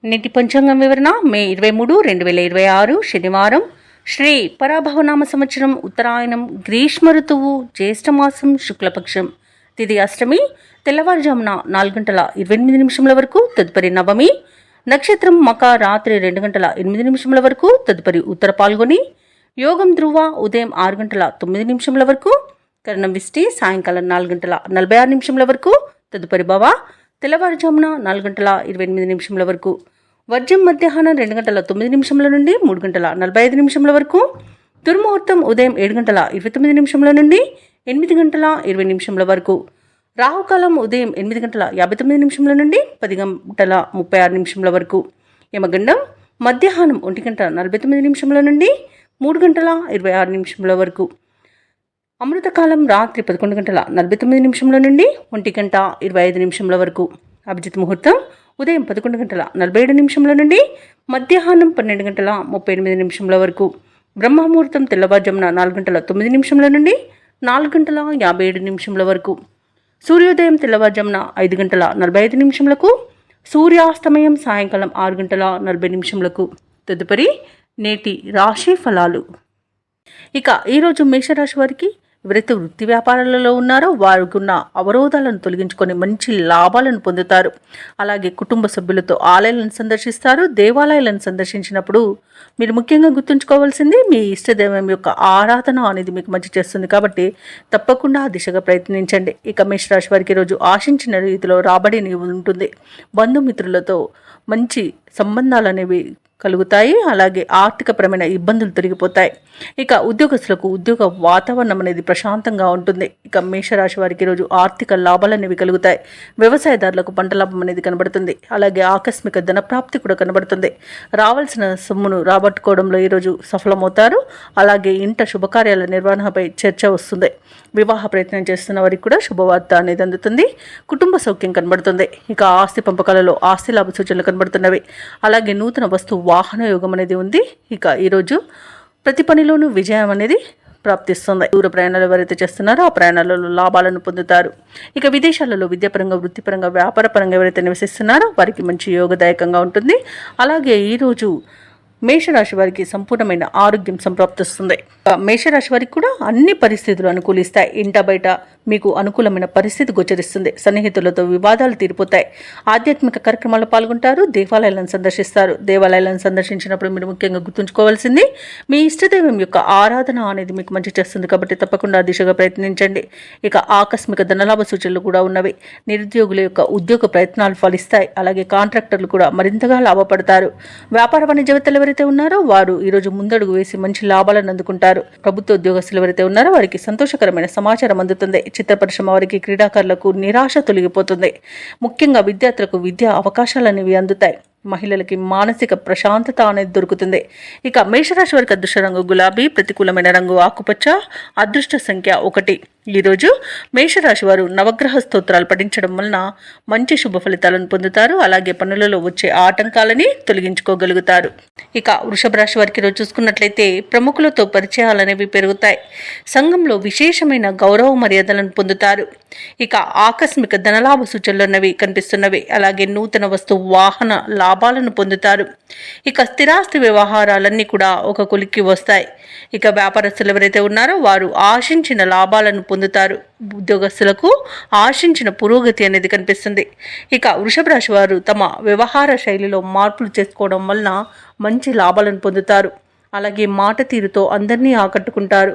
నేటి పంచాంగం వివరణ మే 23, 2026 శనివారం. శ్రీ పరాభవనామ సంవత్సరం, ఉత్తరాయణం, గ్రీష్మ ఋతువు, జ్యేష్ఠమాసం, శుక్లపక్షం. తిథి అష్టమి, తెల్లవారుజామున 4:28 వరకు, తదుపరి నవమి. నక్షత్రం మక, రాత్రి 2:08 వరకు, తదుపరి ఉత్తర పాల్గొని. యోగం ధ్రువ, ఉదయం 6:09 వరకు, కరణం విష్టి, సాయంకాలం 4:46 వరకు, తదుపరి భవ, తెల్లవారుజామున 4:28 వరకు. వర్జం మధ్యాహ్నం 2:09 నుండి 3:45 వరకు. దుర్ముహూర్తం ఉదయం 7:29 నుండి 8:20 వరకు. రాహుకాలం ఉదయం 8:59 నుండి 10:36 వరకు. యమగండం మధ్యాహ్నం 1:49 నుండి 3:26 వరకు. అమృతకాలం రాత్రి 11:49 నుండి 1:25 వరకు. అభిజిత్ ముహూర్తం ఉదయం 11:47 నుండి మధ్యాహ్నం 12:38 వరకు. బ్రహ్మముహూర్తం తెల్లవారుజామున 4:09 నుండి 4:57 వరకు. సూర్యోదయం తెల్లవారుజామున 5:45 సూర్యాస్తమయం సాయంకాలం 6:40 తదుపరి నేటి రాశి ఫలాలు. ఇక ఈరోజు మేషరాశి వారికి ఎవరైతే వృత్తి వ్యాపారాలలో ఉన్నారో వారికి ఉన్న అవరోధాలను తొలగించుకొని మంచి లాభాలను పొందుతారు. అలాగే కుటుంబ సభ్యులతో ఆలయాలను సందర్శిస్తారు. దేవాలయాలను సందర్శించినప్పుడు మీరు ముఖ్యంగా గుర్తుంచుకోవాల్సింది మీ ఇష్టదైవం యొక్క ఆరాధన అనేది మీకు మంచి చేస్తుంది. కాబట్టి తప్పకుండా ఆ దిశగా ప్రయత్నించండి. ఇక మేషరాశి వారికి ఈరోజు ఆశించిన రీతిలో రాబడి ఉంటుంది. బంధుమిత్రులతో మంచి సంబంధాలు అనేవి కలుగుతాయి. అలాగే ఆర్థికపరమైన ఇబ్బందులు తొలగిపోతాయి. ఇక ఉద్యోగస్తులకు ఉద్యోగ వాతావరణం అనేది ప్రశాంతంగా ఉంటుంది. ఇక మేషరాశి వారికి ఈరోజు ఆర్థిక లాభాలు అనేవి కలుగుతాయి. వ్యవసాయదారులకు పంట లాభం అనేది కనబడుతుంది. అలాగే ఆకస్మిక ధనప్రాప్తి కూడా కనబడుతుంది. రావాల్సిన సొమ్మును రాబట్టుకోవడంలో ఈరోజు సఫలమవుతారు. అలాగే ఇంట శుభకార్యాల నిర్వహణపై చర్చ వస్తుంది. వివాహ ప్రయత్నం చేస్తున్న వారికి కూడా శుభవార్త అనేది అందుతుంది. కుటుంబ సౌఖ్యం కనబడుతుంది. ఇక ఆస్తి పంపకాలలో ఆస్తి లాభ సూచనలు కనబడుతున్నవి. అలాగే నూతన వస్తు వాహన యోగం అనేది ఉంది. ఇక ఈరోజు ప్రతి పనిలోనూ విజయం అనేది ప్రాప్తిస్తుంది. దూర ప్రయాణాలు ఎవరైతే చేస్తున్నారో ఆ ప్రయాణాలలో లాభాలను పొందుతారు. ఇక విదేశాలలో విద్యాపరంగా, వృత్తిపరంగా, వ్యాపారపరంగా ఎవరైతే నివసిస్తున్నారో వారికి మంచి యోగదాయకంగా ఉంటుంది. అలాగే ఈరోజు మేషరాశి వారికి సంపూర్ణమైన ఆరోగ్యం సంప్రాప్తిస్తుంది. మేషరాశి వారికి కూడా అన్ని పరిస్థితులు అనుకూలిస్తాయి. ఇంట బయట మీకు అనుకూలమైన పరిస్థితి గోచరిస్తుంది. సన్నిహితులతో వివాదాలు తీరిపోతాయి. ఆధ్యాత్మిక కార్యక్రమాల్లో పాల్గొంటారు. దేవాలయాలను సందర్శిస్తారు. దేవాలయాలను సందర్శించినప్పుడు మీరు ముఖ్యంగా గుర్తుంచుకోవాల్సింది మీ ఇష్టదైవం యొక్క ఆరాధన అనేది మీకు మంచి చేస్తుంది. కాబట్టి తప్పకుండా ఆ దిశగా ప్రయత్నించండి. ఇక ఆకస్మిక ధనలాభ సూచనలు కూడా ఉన్నవి. నిరుద్యోగుల యొక్క ఉద్యోగ ప్రయత్నాలు ఫలిస్తాయి. అలాగే కాంట్రాక్టర్లు కూడా మరింతగా లాభపడతారు. వ్యాపార వాణిజ్యవేత్తలు ఎవరైతే ఉన్నారో వారు ఈరోజు ముందడుగు వేసి మంచి లాభాలను అందుకుంటారు. ప్రభుత్వ ఉద్యోగస్తులు ఎవరైతే ఉన్నారో వారికి సంతోషకరమైన సమాచారం అందుతుంది. చిత్ర పరిశ్రమ వారికి, క్రీడాకారులకు నిరాశ తొలగిపోతుంది. ముఖ్యంగా విద్యార్థులకు విద్యా అవకాశాలు అనేవి అందుతాయి. మహిళలకి మానసిక ప్రశాంతత అనేది దొరుకుతుంది. ఇక మేషరాశి వారికి అదృష్ట రంగు గులాబీ, ప్రతికూలమైన రంగు ఆకుపచ్చ, అదృష్ట సంఖ్య 1. ఈరోజు మేషరాశి వారు నవగ్రహ స్తోత్రాలు పఠించడం వలన మంచి శుభ ఫలితాలను పొందుతారు. అలాగే పనులలో వచ్చే ఆటంకాలని తొలగించుకోగలుగుతారు. ఇక వృషభ రాశి వారికి ఈరోజు చూసుకున్నట్లయితే ప్రముఖులతో పరిచయాలు అనేవి పెరుగుతాయి. సంఘంలో విశేషమైన గౌరవ మర్యాదలను పొందుతారు. ఇక ఆకస్మిక ధనలాభ సూచనలు అన్నవి కనిపిస్తున్నవి. అలాగే నూతన వస్తు వాహన లాభాలను పొందుతారు. ఇక స్థిరాస్తి వ్యవహారాలన్నీ కూడా ఒక కొలిక్కి వస్తాయి. ఇక వ్యాపారస్తులు ఎవరైతే ఉన్నారో వారు ఆశించిన లాభాలను పొందుతారు. ఉద్యోగస్తులకు ఆశించిన పురోగతి అనేది కనిపిస్తుంది. ఇక వృషభ రాశి వారు తమ వ్యవహార శైలిలో మార్పులు చేసుకోవడం వలన మంచి లాభాలను పొందుతారు. అలాగే మాట తీరుతో అందరినీ ఆకట్టుకుంటారు.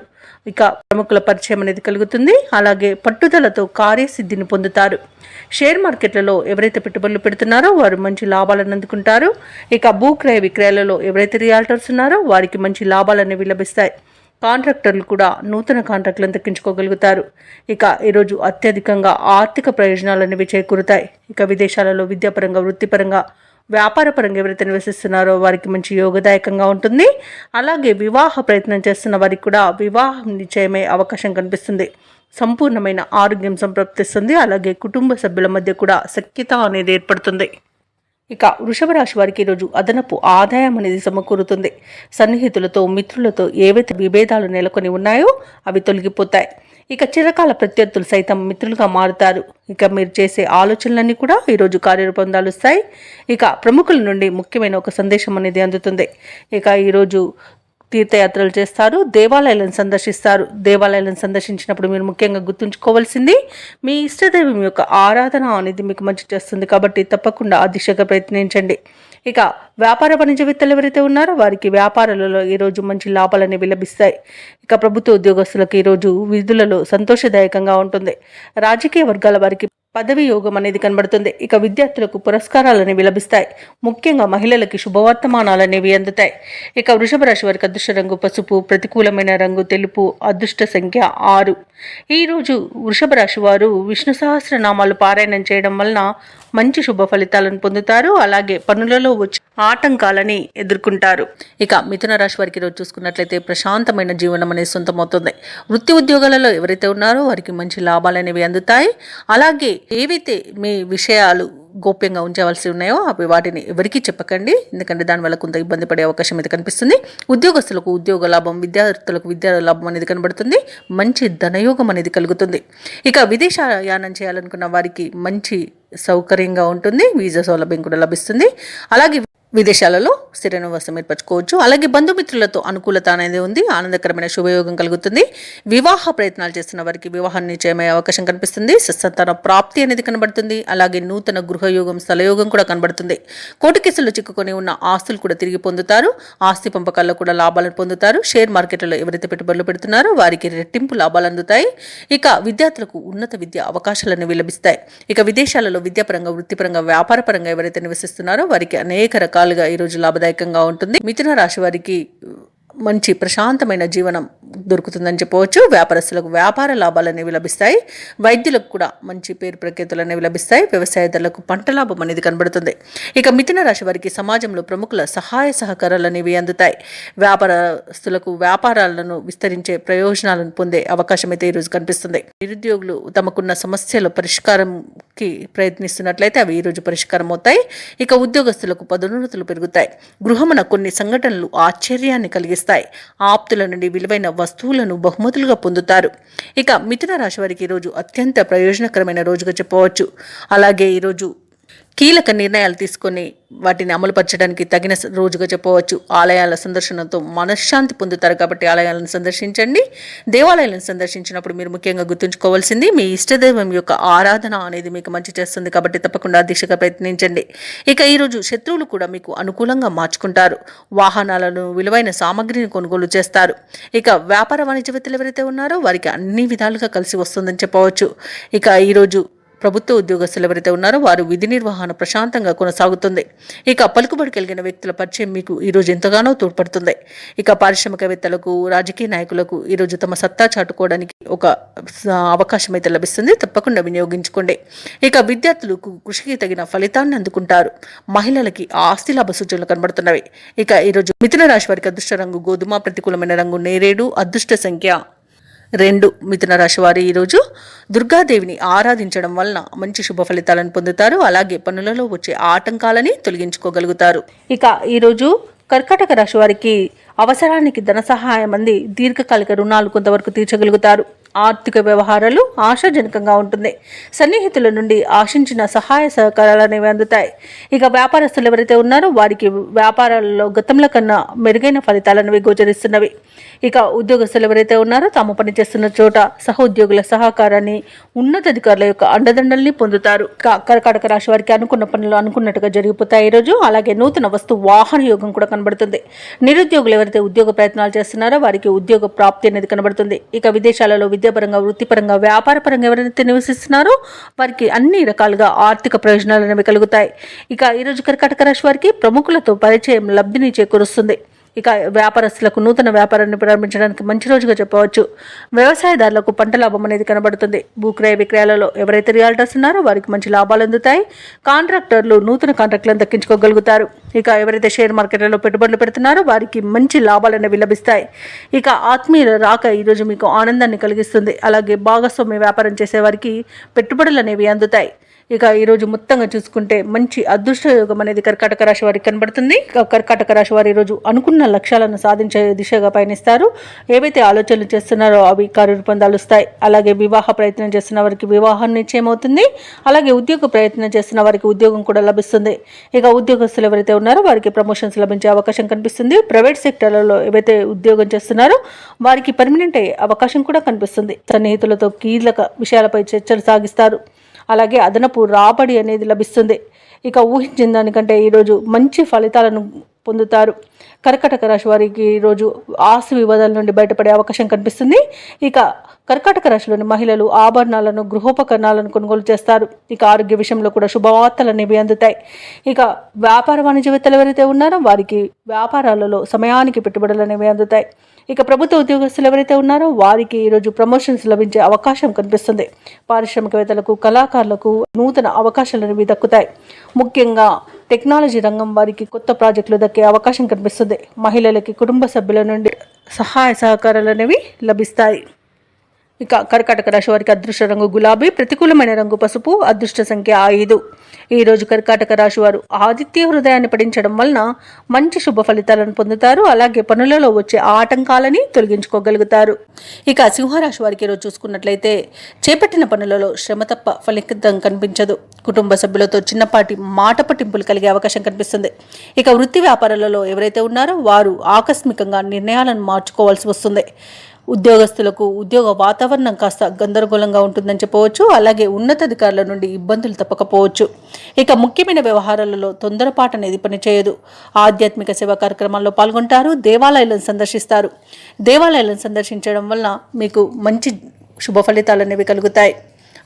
ఇక ప్రముఖుల పరిచయం అనేది కలుగుతుంది. అలాగే పట్టుదలతో కార్యసిద్ధిని పొందుతారు. షేర్ మార్కెట్లలో ఎవరైతే పెట్టుబడులు పెడుతున్నారో వారు మంచి లాభాలను అందుకుంటారు. ఇక భూక్రయ విక్రయాలలో ఎవరైతే రియాల్టర్స్ ఉన్నారో వారికి మంచి లాభాలు అనేవి లభిస్తాయి. కాంట్రాక్టర్లు కూడా నూతన కాంట్రాక్టులను దక్కించుకోగలుగుతారు. ఇక ఈరోజు అత్యధికంగా ఆర్థిక ప్రయోజనాలు అనేవి చేకూరుతాయి. ఇక విదేశాలలో విద్యాపరంగా, వృత్తిపరంగా, వ్యాపారపరంగా ఎవరైతే నివసిస్తున్నారో వారికి మంచి యోగదాయకంగా ఉంటుంది. అలాగే వివాహ ప్రయత్నం చేస్తున్న వారికి కూడా వివాహం నిశ్చయమయ్యే అవకాశం కనిపిస్తుంది. సంపూర్ణమైన ఆరోగ్యం సంప్రాప్తిస్తుంది. అలాగే కుటుంబ సభ్యుల మధ్య కూడా సఖ్యత అనేది ఏర్పడుతుంది. ఇక వృషభ రాశి వారికి ఈరోజు అదనపు ఆదాయం అనేది సమకూరుతుంది. సన్నిహితులతో, మిత్రులతో ఏవైతే విభేదాలు నెలకొని ఉన్నాయో అవి తొలగిపోతాయి. ఇక చిరకాల ప్రత్యర్థులు సైతం మిత్రులుగా మారుతారు. ఇక మీరు చేసే ఆలోచనలన్నీ కూడా ఈరోజు కార్యరూపం దాలుస్తాయి. ఇక ప్రముఖుల నుండి ముఖ్యమైన ఒక సందేశం అనేది అందుతుంది. ఇక ఈరోజు తీర్థయాత్రలు చేస్తారు, దేవాలయాలను సందర్శిస్తారు. దేవాలయాలను సందర్శించినప్పుడు మీరు ముఖ్యంగా గుర్తుంచుకోవాల్సింది మీ ఇష్టదైవం యొక్క ఆరాధన అనేది మీకు మంచి చేస్తుంది. కాబట్టి తప్పకుండా ఆ దిశగా ప్రయత్నించండి. ఇక వ్యాపార వాణిజ్యవేత్తలు ఎవరైతే ఉన్నారో వారికి వ్యాపారాలలో ఈరోజు మంచి లాభాలు అనేవి లభిస్తాయి. ఇక ప్రభుత్వ ఉద్యోగస్తులకు ఈరోజు విధులలో సంతోషదాయకంగా ఉంటుంది. రాజకీయ వర్గాల వారికి పదవి యోగం అనేది కనబడుతుంది. ఇక విద్యార్థులకు పురస్కారాలు అనేవి లభిస్తాయి. ముఖ్యంగా మహిళలకి శుభవర్తమానాలు అనేవి అందుతాయి. ఇక వృషభ రాశి వారికి అదృష్ట రంగు పసుపు, ప్రతికూలమైన రంగు తెలుపు, అదృష్ట సంఖ్య 6. ఈరోజు వృషభ రాశి వారు విష్ణు సహస్రనామాలు పారాయణం చేయడం వలన మంచి శుభ ఫలితాలను పొందుతారు. అలాగే పనులలో వచ్చే ఆటంకాలని ఎదుర్కొంటారు. ఇక మిథున రాశి వారికి ఈరోజు చూసుకున్నట్లయితే ప్రశాంతమైన జీవనం అనేది సొంతమవుతుంది. వృత్తి ఉద్యోగాలలో ఎవరైతే ఉన్నారో వారికి మంచి లాభాలు అనేవి అందుతాయి. అలాగే ఏవైతే మీ విషయాలు గోప్యంగా ఉంచవలసి ఉన్నాయో అవి వాటిని ఎవరికీ చెప్పకండి, ఎందుకంటే దానివల్ల కొంత ఇబ్బంది పడే అవకాశం అయితే కనిపిస్తుంది. ఉద్యోగస్తులకు ఉద్యోగ లాభం, విద్యార్థులకు విద్యా లాభం అనేది కనబడుతుంది. మంచి ధనయోగం అనేది కలుగుతుంది. ఇక విదేశయానం చేయాలనుకున్న వారికి మంచి సౌకర్యంగా ఉంటుంది. వీసా సౌలభ్యం కూడా లభిస్తుంది. అలాగే విదేశాలలో స్థిర నివాసం ఏర్పరచుకోవచ్చు. అలాగే బంధుమిత్రులతో అనుకూలత అనేది ఉంది. ఆనందకరమైన శుభయోగం కలుగుతుంది. వివాహ ప్రయత్నాలు చేస్తున్న వారికి వివాహం నిశ్చయమయ్యే అవకాశం కనిపిస్తుంది. సంతాన ప్రాప్తి అనేది కనబడుతుంది. అలాగే నూతన గృహయోగం, స్థలయోగం కూడా కనబడుతుంది. కోర్టు కేసుల్లో చిక్కుకొని ఉన్న ఆస్తులు కూడా తిరిగి పొందుతారు. ఆస్తి పంపకాల్లో కూడా లాభాలను పొందుతారు. షేర్ మార్కెట్లలో ఎవరైతే పెట్టుబడులు పెడుతున్నారో వారికి రెట్టింపు లాభాలు అందుతాయి. ఇక విద్యార్థులకు ఉన్నత విద్య అవకాశాలు అనేవి లభిస్తాయి. ఇక విదేశాలలో విద్యాపరంగా, వృత్తిపరంగా, వ్యాపారపరంగా ఎవరైతే నివసిస్తున్నారో వారికి అనేక రకాలుగా ఈరోజు లాభదాయకంగా ఉంటుంది. మిథున రాశి వారికి మంచి ప్రశాంతమైన జీవనం దొరుకుతుందని చెప్పవచ్చు. వ్యాపారస్తులకు వ్యాపార లాభాలు అనేవి లభిస్తాయి. వైద్యులకు కూడా మంచి పేరు ప్రఖ్యాతులు అనేవి లభిస్తాయి. వ్యవసాయదారులకు పంట లాభం అనేది కనబడుతుంది. ఇక మిథున రాశి వారికి సమాజంలో ప్రముఖుల సహాయ సహకారాలు అనేవి అందుతాయి. వ్యాపారస్తులకు వ్యాపారాలను విస్తరించే ప్రయోజనాలను పొందే అవకాశం అయితే ఈరోజు కనిపిస్తుంది. నిరుద్యోగులు తమకున్న సమస్యల పరిష్కారంకి ప్రయత్నిస్తున్నట్లయితే అవి ఈరోజు పరిష్కారం అవుతాయి. ఇక ఉద్యోగస్తులకు పదోన్నతులు పెరుగుతాయి. గృహమున కొన్ని సంఘటనలు ఆశ్చర్యాన్ని కలిగిస్తాయి. ఆప్తుల నుండి విలువైన వస్తువులను బహుమతులుగా పొందుతారు. ఇక మిథున రాశి వారికి ఈరోజు అత్యంత ప్రయోజనకరమైన రోజుగా చెప్పవచ్చు. అలాగే ఈరోజు కీలక నిర్ణయాలు తీసుకొని వాటిని అమలుపరచడానికి తగిన రోజుగా చెప్పవచ్చు. ఆలయాల సందర్శనతో మనశ్శాంతి పొందుతారు. కాబట్టి ఆలయాలను సందర్శించండి. దేవాలయాలను సందర్శించినప్పుడు మీరు ముఖ్యంగా గుర్తుంచుకోవాల్సింది మీ ఇష్టదైవం యొక్క ఆరాధన అనేది మీకు మంచి చేస్తుంది. కాబట్టి తప్పకుండా దిశగా ప్రయత్నించండి. ఇక ఈరోజు శత్రువులు కూడా మీకు అనుకూలంగా మార్చుకుంటారు. వాహనాలను, విలువైన సామగ్రిని కొనుగోలు చేస్తారు. ఇక వ్యాపార వాణిజ్యవేత్తలు ఎవరైతే ఉన్నారో వారికి అన్ని విధాలుగా కలిసి వస్తుందని చెప్పవచ్చు. ఇక ఈరోజు ప్రభుత్వ ఉద్యోగస్తులు ఎవరైతే ఉన్నారో వారు విధి నిర్వహణ ప్రశాంతంగా కొనసాగుతుంది. ఇక పలుకుబడి కలిగిన వ్యక్తుల పరిచయం మీకు ఈరోజు ఎంతగానో తోడ్పడుతుంది. ఇక పారిశ్రామికవేత్తలకు, రాజకీయ నాయకులకు ఈరోజు తమ సత్తా చాటుకోవడానికి ఒక అవకాశం అయితే లభిస్తుంది. తప్పకుండా వినియోగించుకోండి. ఇక విద్యార్థులకు కృషికి తగిన ఫలితాన్ని అందుకుంటారు. మహిళలకి ఆస్తి లాభ సూచనలు కనబడుతున్నవి. ఇక ఈరోజు మిథున రాశి వారికి అదృష్ట రంగు గోధుమ, ప్రతికూలమైన రంగు నేరేడు, అదృష్ట సంఖ్య 2. మిథున రాశి వారు ఈరోజు దుర్గాదేవిని ఆరాధించడం వలన మంచి శుభ ఫలితాలను పొందుతారు. అలాగే పనులలో వచ్చే ఆటంకాలని తొలగించుకోగలుగుతారు. ఇక ఈరోజు కర్కాటక రాశి వారికి అవసరానికి ధన సహాయం అంది దీర్ఘకాలిక రుణాలు కొంతవరకు తీర్చగలుగుతారు. ఆర్థిక వ్యవహారాలు ఆశాజనకంగా ఉంటుంది. సన్నిహితుల నుండి ఆశించిన సహాయ సహకారాలు అనేవి అందుతాయి. ఇక వ్యాపారస్తులు ఎవరైతే ఉన్నారో వారికి వ్యాపారాలలో గతంలో కన్నా మెరుగైన ఫలితాలు అనేవి గోచరిస్తున్నవి. ఇక ఉద్యోగస్తులు ఎవరైతే ఉన్నారో తాము పనిచేస్తున్న చోట సహోద్యోగుల సహకారాన్ని, ఉన్నతాధికారుల యొక్క అండదండల్ని పొందుతారు. కర్కాటక రాశి వారికి అనుకున్న పనులు అనుకున్నట్టుగా జరిగిపోతాయి ఈరోజు. అలాగే నూతన వస్తు వాహన యోగం కూడా కనబడుతుంది. నిరుద్యోగులు ఎవరైతే ఉద్యోగ ప్రయత్నాలు చేస్తున్నారో వారికి ఉద్యోగ ప్రాప్తి అనేది కనబడుతుంది. ఇక విదేశాలలో విద్యాపరంగా, వృత్తిపరంగా, వ్యాపారపరంగా ఎవరైతే నివసిస్తున్నారో వారికి అన్ని రకాలుగా ఆర్థిక ప్రయోజనాలు అనేవి కలుగుతాయి. ఇక ఈరోజు కర్కాటక రాశి వారికి ప్రముఖులతో పరిచయం లబ్ధిని చేకూరుస్తుంది. ఇక వ్యాపారస్తులకు నూతన వ్యాపారాన్ని ప్రారంభించడానికి మంచి రోజుగా చెప్పవచ్చు. వ్యవసాయదారులకు పంట లాభం అనేది కనబడుతుంది. భూక్రయ విక్రయాలలో ఎవరైతే రియాల్టర్స్ ఉన్నారో వారికి మంచి లాభాలు అందుతాయి. కాంట్రాక్టర్లు నూతన కాంట్రాక్టులను దక్కించుకోగలుగుతారు. ఇక ఎవరైతే షేర్ మార్కెట్లలో పెట్టుబడులు పెడుతున్నారో వారికి మంచి లాభాలు అనేవి లభిస్తాయి. ఇక ఆత్మీయుల రాక ఈరోజు మీకు ఆనందాన్ని కలిగిస్తుంది. అలాగే భాగస్వామ్య వ్యాపారం చేసే వారికి పెట్టుబడులు అనేవి అందుతాయి. ఇక ఈరోజు మొత్తంగా చూసుకుంటే మంచి అదృష్ట యోగం అనేది కర్కాటక రాశి వారికి కనబడుతుంది. కర్కాటక రాశి వారు ఈరోజు అనుకున్న లక్ష్యాలను సాధించే దిశగా పయనిస్తారు. ఏవైతే ఆలోచనలు చేస్తున్నారో అవి కార్యరూపం దాలుస్తాయి. అలాగే వివాహ ప్రయత్నం చేస్తున్న వారికి వివాహం నిశ్చయం అవుతుంది. అలాగే ఉద్యోగ ప్రయత్నం చేస్తున్న వారికి ఉద్యోగం కూడా లభిస్తుంది. ఇక ఉద్యోగస్తులు ఎవరైతే ఉన్నారో వారికి ప్రమోషన్స్ లభించే అవకాశం కనిపిస్తుంది. ప్రైవేట్ సెక్టర్లలో ఏవైతే ఉద్యోగం చేస్తున్నారో వారికి పర్మనెంట్ అయ్యే అవకాశం కూడా కనిపిస్తుంది. సన్నిహితులతో కీలక విషయాలపై చర్చలు సాగిస్తారు. అలాగే అదనపు రాబడి అనేది లభిస్తుంది. ఇక ఊహించిన దానికంటే ఈరోజు మంచి ఫలితాలను పొందుతారు. కర్కాటక రాశి వారికి ఈరోజు ఆస్తి వివాదాల నుండి బయటపడే అవకాశం కనిపిస్తుంది. ఇక కర్కాటక రాశిలోని మహిళలు ఆభరణాలను, గృహోపకరణాలను కొనుగోలు చేస్తారు. ఇక ఆరోగ్య విషయంలో కూడా శుభవార్తలు అనేవి అందుతాయి. ఇక వ్యాపార వాణిజ్యవేత్తలు ఎవరైతే ఉన్నారో వారికి వ్యాపారాలలో సమయానికి పెట్టుబడులు అనేవి అందుతాయి. ఇక ప్రభుత్వ ఉద్యోగస్తులు ఎవరైతే ఉన్నారో వారికి ఈరోజు ప్రమోషన్స్ లభించే అవకాశం కనిపిస్తుంది. పారిశ్రామికవేత్తలకు, కళాకారులకు నూతన అవకాశాలు అనేవి దక్కుతాయి. ముఖ్యంగా టెక్నాలజీ రంగం వారికి కొత్త ప్రాజెక్టులు దక్కే అవకాశం కనిపిస్తుంది. మహిళలకి కుటుంబ సభ్యుల నుండి సహాయ సహకారాలు అనేవి లభిస్తాయి. ఇక కర్కాటక రాశి వారికి అదృష్ట రంగు గులాబీ, ప్రతికూలమైన రంగు పసుపు, అదృష్ట సంఖ్య 5. ఈరోజు కర్కాటక రాశి వారు ఆదిత్య హృదయాన్ని పఠించడం వలన మంచి శుభ ఫలితాలను పొందుతారు. అలాగే పనులలో వచ్చే ఆటంకాలని తొలగించుకోగలుగుతారు. ఇక సింహరాశి వారికి ఈరోజు చూసుకున్నట్లయితే చేపట్టిన పనులలో శ్రమ తప్ప ఫలితం కనిపించదు. కుటుంబ సభ్యులతో చిన్నపాటి మాట పట్టింపులు కలిగే అవకాశం కనిపిస్తుంది. ఇక వృత్తి వ్యాపారాలలో ఎవరైతే ఉన్నారో వారు ఆకస్మికంగా నిర్ణయాలను మార్చుకోవాల్సి వస్తుంది. ఉద్యోగస్తులకు ఉద్యోగ వాతావరణం కాస్త గందరగోళంగా ఉంటుందని చెప్పవచ్చు. అలాగే ఉన్నతాధికారుల నుండి ఇబ్బందులు తప్పకపోవచ్చు. ఇక ముఖ్యమైన వ్యవహారాలలో తొందరపాటు అనేది పనిచేయదు. ఆధ్యాత్మిక సేవా కార్యక్రమాల్లో పాల్గొంటారు. దేవాలయాలను సందర్శిస్తారు. దేవాలయాలను సందర్శించడం వలన మీకు మంచి శుభ ఫలితాలు అనేవి కలుగుతాయి.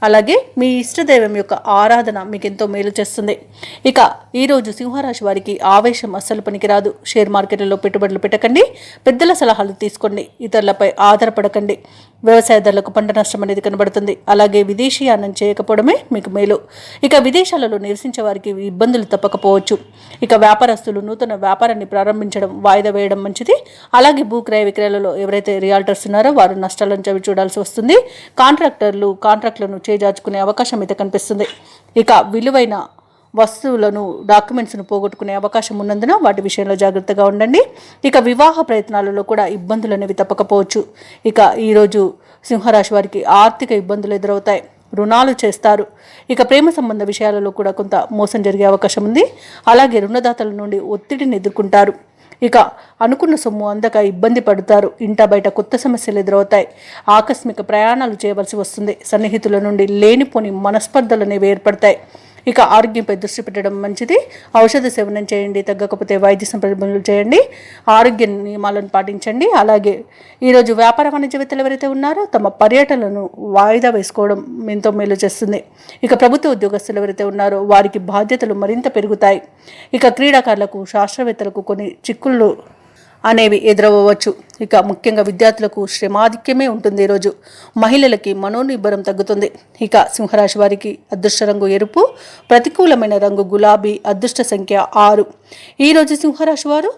అలాగే మీ ఇష్టదైవం యొక్క ఆరాధన మీకు ఎంతో మేలు చేస్తుంది. ఇక ఈరోజు సింహరాశి వారికి ఆవేశం అస్సలు పనికిరాదు. షేర్ మార్కెట్లలో పెట్టుబడులు పెట్టకండి. పెద్దల సలహాలు తీసుకోండి. ఇతరులపై ఆధారపడకండి. వ్యవసాయదారులకు పంట నష్టం అనేది కనబడుతుంది. అలాగే విదేశీయానం చేయకపోవడమే మీకు మేలు. ఇక విదేశాలలో నివసించే వారికి ఇబ్బందులు తప్పకపోవచ్చు. ఇక వ్యాపారస్తులు నూతన వ్యాపారాన్ని ప్రారంభించడం వాయిదా వేయడం మంచిది. అలాగే భూక్రయ విక్రయాలలో ఎవరైతే రియాల్టర్స్ ఉన్నారో వారు నష్టాలను చవి చూడాల్సి వస్తుంది. కాంట్రాక్టులను చేజార్చుకునే అవకాశం అయితే కనిపిస్తుంది. ఇక విలువైన వస్తువులను, డాక్యుమెంట్స్ను పోగొట్టుకునే అవకాశం ఉన్నందున వాటి విషయంలో జాగ్రత్తగా ఉండండి. ఇక వివాహ ప్రయత్నాలలో కూడా ఇబ్బందులు అనేవి తప్పకపోవచ్చు. ఇక ఈరోజు సింహరాశి వారికి ఆర్థిక ఇబ్బందులు ఎదురవుతాయి. రుణాలు చేస్తారు. ఇక ప్రేమ సంబంధ విషయాలలో కూడా కొంత మోసం జరిగే అవకాశం ఉంది. అలాగే రుణదాతల నుండి ఒత్తిడిని ఎదుర్కొంటారు. ఇక అనుకున్న సొమ్ము అందక ఇబ్బంది పడతారు. ఇంట బయట కొత్త సమస్యలు ఎదురవుతాయి. ఆకస్మిక ప్రయాణాలు చేయవలసి వస్తుంది. సన్నిహితుల నుండి లేనిపోని మనస్పర్ధలు అనేవి ఏర్పడతాయి. ఇక ఆరోగ్యంపై దృష్టి పెట్టడం మంచిది. ఔషధ సేవనం చేయండి. తగ్గకపోతే వైద్య సంప్రదింపులు చేయండి. ఆరోగ్య నియమాలను పాటించండి. అలాగే ఈరోజు వ్యాపార వాణిజ్యవేత్తలు ఎవరైతే ఉన్నారో తమ పర్యటనలను వాయిదా వేసుకోవడం ఎంతో మేలు చేస్తుంది. ఇక ప్రభుత్వ ఉద్యోగస్తులు ఎవరైతే ఉన్నారో వారికి బాధ్యతలు మరింత పెరుగుతాయి. ఇక క్రీడాకారులకు, శాస్త్రవేత్తలకు కొన్ని చిక్కులు అనేవి ఎదురవ్వచ్చు. ఇక ముఖ్యంగా విద్యార్థులకు శ్రమాధిక్యమే ఉంటుంది. ఈరోజు మహిళలకి మనోనిబ్బరం తగ్గుతుంది. ఇక సింహరాశి వారికి అదృష్ట రంగు ఎరుపు, ప్రతికూలమైన రంగు గులాబీ, అదృష్ట సంఖ్య 6. ఈరోజు సింహరాశి వారు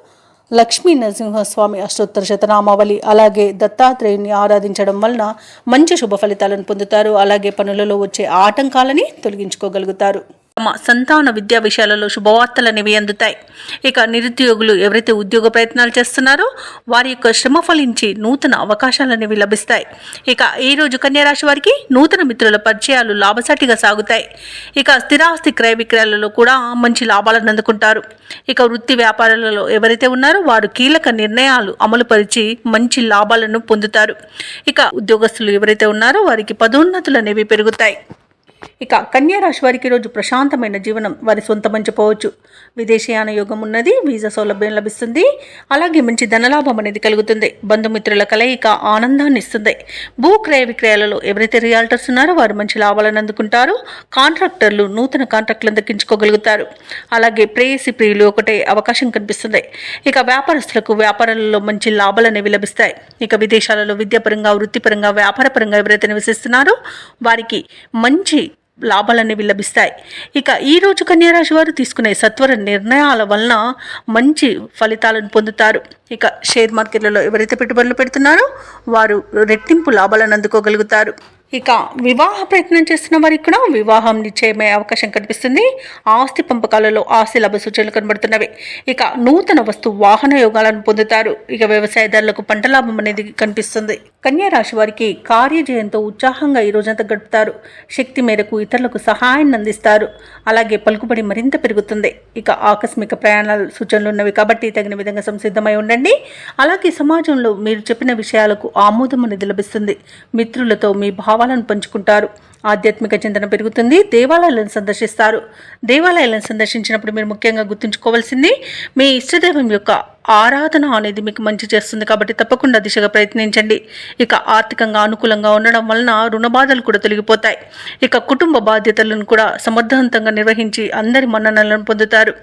లక్ష్మీ నరసింహస్వామి అష్టోత్తర శతనామావళి అలాగే దత్తాత్రేయుని ఆరాధించడం వలన మంచి శుభ ఫలితాలను పొందుతారు. అలాగే పనులలో వచ్చే ఆటంకాలని తొలగించుకోగలుగుతారు. తమ సంతాన విద్యా విషయాలలో శుభవార్తలు అనేవి అందుతాయి. ఇక నిరుద్యోగులు ఎవరైతే ఉద్యోగ ప్రయత్నాలు చేస్తున్నారో వారి యొక్క శ్రమ ఫలించి నూతన అవకాశాలు అనేవి లభిస్తాయి. ఇక ఈరోజు కన్యారాశి వారికి నూతన మిత్రుల పరిచయాలు లాభసాటిగా సాగుతాయి. ఇక స్థిరాస్తి క్రయ విక్రయాలలో కూడా మంచి లాభాలను అందుకుంటారు. ఇక వృత్తి వ్యాపారాలలో ఎవరైతే ఉన్నారో వారు కీలక నిర్ణయాలు అమలుపరిచి మంచి లాభాలను పొందుతారు. ఇక ఉద్యోగస్తులు ఎవరైతే ఉన్నారో వారికి పదోన్నతులు అనేవి పెరుగుతాయి. ఇక కన్యా రాశి వారికి ఈరోజు ప్రశాంతమైన జీవనం వారి సొంతమని చెప్పవచ్చు. విదేశీయాన యోగం ఉన్నది. వీసా సౌలభ్యం లభిస్తుంది. అలాగే మంచి ధనలాభం అనేది కలుగుతుంది. బంధుమిత్రుల కలయిక ఆనందాన్ని ఇస్తుంది. భూ క్రయ విక్రయాలలో ఎవరైతే రియాల్టర్స్ ఉన్నారో వారు మంచి లాభాలను అందుకుంటారు. కాంట్రాక్టర్లు నూతన కాంట్రాక్టులను దక్కించుకోగలుగుతారు. అలాగే ప్రేయసి ప్రియులు ఒకటే అవకాశం కనిపిస్తుంది. ఇక వ్యాపారస్తులకు వ్యాపారాలలో మంచి లాభాలు అనేవి లభిస్తాయి. ఇక విదేశాలలో విద్యాపరంగా, వృత్తిపరంగా, వ్యాపారపరంగా ఎవరైతే నివసిస్తున్నారో వారికి మంచి లాభాలనేవి లభిస్తాయి. ఇక ఈరోజు కన్యారాశి వారు తీసుకునే సత్వర నిర్ణయాల వలన మంచి ఫలితాలను పొందుతారు. ఇక షేర్ మార్కెట్లలో ఎవరైతే పెట్టుబడులు పెడుతున్నారో వారు రెట్టింపు లాభాలను అందుకోగలుగుతారు. ఇక వివాహ ప్రయత్నం చేస్తున్న వారికి కూడా వివాహం నిశ్చయమయ్యే అవకాశం కనిపిస్తుంది. ఆస్తి పంపకాలలో ఆస్తి లాభ సూచనలు కనబడుతున్నవి. ఇక నూతన వస్తు వాహన యోగాలను పొందుతారు. ఇక వ్యవసాయదారులకు పంట లాభం అనేది కనిపిస్తుంది. కన్యా రాశి వారికి కార్యజయంతో ఉత్సాహంగా ఈ రోజంతా గడుపుతారు. శక్తి మేరకు ఇతరులకు సహాయాన్ని అందిస్తారు. అలాగే పలుకుబడి మరింత పెరుగుతుంది. ఇక ఆకస్మిక ప్రయాణాల సూచనలు ఉన్నవి కాబట్టి తగిన విధంగా సంసిద్ధమై ఉండండి. అలాగే సమాజంలో మీరు చెప్పిన విషయాలకు ఆమోదం అనేది లభిస్తుంది. మిత్రులతో మీ భావాలను పంచుకుంటారు. ఆధ్యాత్మిక చింతన పెరుగుతుంది. దేవాలయాలను సందర్శిస్తారు. దేవాలయాలను సందర్శించినప్పుడు మీరు ముఖ్యంగా గుర్తుంచుకోవాల్సింది మీ ఇష్టదైవం యొక్క ఆరాధన అనేది మీకు మంచి చేస్తుంది కాబట్టి తప్పకుండా దిశగా ప్రయత్నించండి. ఇక ఆర్థికంగా అనుకూలంగా ఉండడం వలన రుణ బాధలు కూడా తొలగిపోతాయి. ఇక కుటుంబ బాధ్యతలను కూడా సమర్థవంతంగా నిర్వహించి అందరి మన్ననలను పొందుతారు.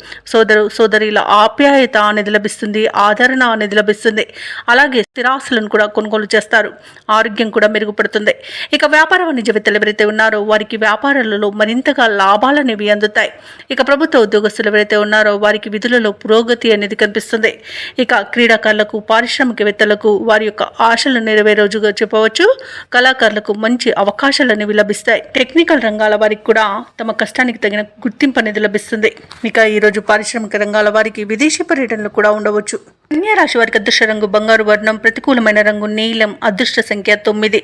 సోదరుల ఆప్యాయత అనేది లభిస్తుంది. ఆదరణ అనేది లభిస్తుంది. అలాగే స్థిరాస్తులను కూడా కొనుగోలు చేస్తారు. ఆరోగ్యం కూడా మెరుగుపడుతుంది. ఇక వ్యాపార వాణిజ్యవేత్తలు ఎవరైతే ఉన్నారో వారికి వ్యాపారాలలో మరింతగా లాభాలు అనేవి అందుతాయి. ఇక ప్రభుత్వ ఉద్యోగస్తులు ఎవరైతే ఉన్నారో వారికి విధులలో పురోగతి అనేది కనిపిస్తుంది. ఇక క్రీడాకారులకు పారిశ్రామికవేత్తలకు వారి యొక్క ఆశలు నెరవేరే రోజుగా చెప్పవచ్చు. కళాకారులకు మంచి అవకాశాలు అనేవి లభిస్తాయి. టెక్నికల్ రంగాల వారికి కూడా తమ కష్టానికి తగిన గుర్తింపు అనేది లభిస్తుంది. ఇక ఈరోజు పారిశ్రామిక రంగాల వారికి విదేశీ పర్యటనలు కూడా ఉండవచ్చు. కన్యా రాశి వారికి అదృష్ట రంగు బంగారు వర్ణం, ప్రతికూలమైన రంగు నీలం, అదృష్ట సంఖ్య 9.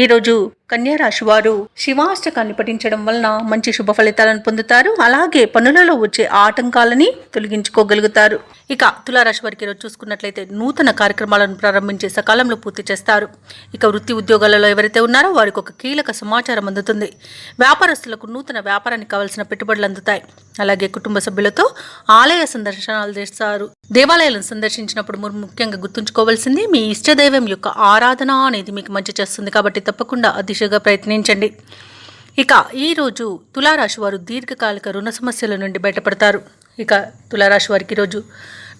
ఈరోజు కన్యా రాశి వారు శివాష్టకాన్ని పఠించడం వలన మంచి శుభ ఫలితాలను పొందుతారు. అలాగే పనులలో వచ్చే ఆటంకాలని తొలగించుకోగలుగుతారు. ఇక తులారాశి వారికి ఈరోజు చూసుకున్నట్లయితే నూతన కార్యక్రమాలను ప్రారంభించే సకాలంలో పూర్తి చేస్తారు. ఇక వృత్తి ఉద్యోగాలలో ఎవరైతే ఉన్నారో వారికి ఒక కీలక సమాచారం అందుతుంది. వ్యాపారస్తులకు నూతన వ్యాపారానికి కావాల్సిన పెట్టుబడులు అందుతాయి. అలాగే కుటుంబ సభ్యులతో ఆలయ సందర్శనాలు చేస్తారు. దేవాలయాలను సందర్శించినప్పుడు మీరు ముఖ్యంగా గుర్తుంచుకోవాల్సింది మీ ఇష్టదైవం యొక్క ఆరాధన అనేది మీకు మంచి చేస్తుంది కాబట్టి తప్పకుండా దిశగా ప్రయత్నించండి. ఇక ఈరోజు తులారాశి వారు దీర్ఘకాలిక రుణ సమస్యల నుండి బయటపడతారు. ఇక తులారాశి వారికి ఈరోజు